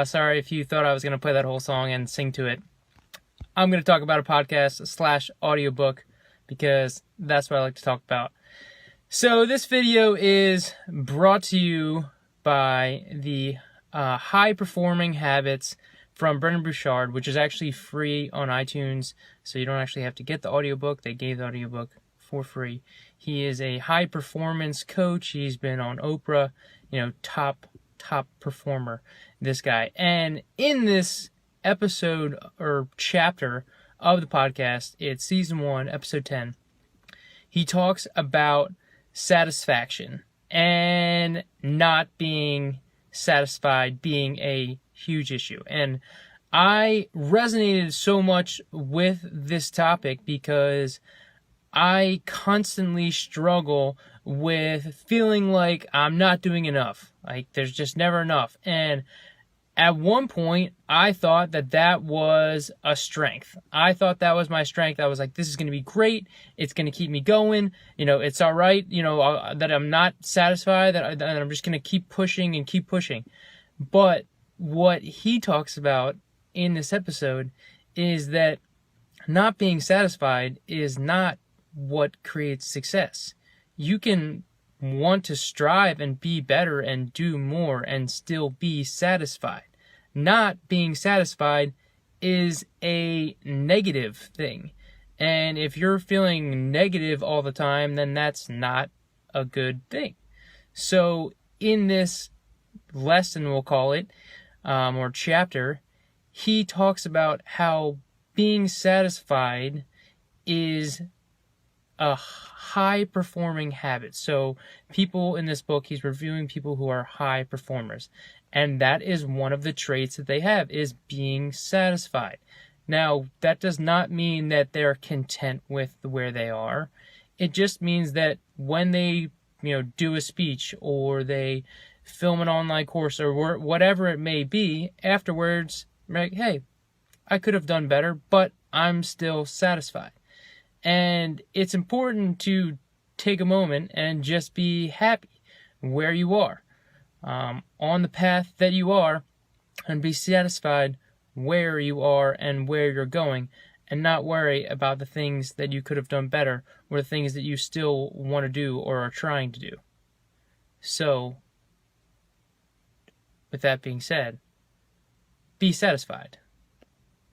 Sorry if you thought I was going to play that whole song and sing to it. I'm going to talk about a podcast / audiobook because that's what I like to talk about. So this video is brought to you by the High Performing Habits from Brendon Burchard, which is actually free on iTunes, so you don't actually have to get the audiobook. They gave the audiobook for free. He is a high performance coach. He's been on Oprah, top performer, this guy. And in this episode or chapter of the podcast, it's season 1, episode 10, he talks about satisfaction and not being satisfied being a huge issue. And I resonated so much with this topic because I constantly struggle with feeling like I'm not doing enough. Like there's just never enough. And at one point, I thought that was a strength. I thought that was my strength. I was like, this is going to be great. It's going to keep me going. It's all right, that I'm not satisfied, that I'm just going to keep pushing and keep pushing. But what he talks about in this episode is that not being satisfied is not what creates success. You can want to strive and be better and do more and still be satisfied. Not being satisfied is a negative thing. And if you're feeling negative all the time, then that's not a good thing. So in this lesson, we'll call it, or chapter, he talks about how being satisfied is a high performing habit. So people in this book, he's reviewing people who are high performers. And that is one of the traits that they have, is being satisfied. Now, that does not mean that they're content with where they are. It just means that when they, do a speech or they film an online course or whatever it may be, afterwards, like, hey, I could have done better, but I'm still satisfied. And it's important to take a moment and just be happy where you are, on the path that you are, and be satisfied where you are and where you're going, and not worry about the things that you could have done better or the things that you still want to do or are trying to do. So, with that being said, be satisfied.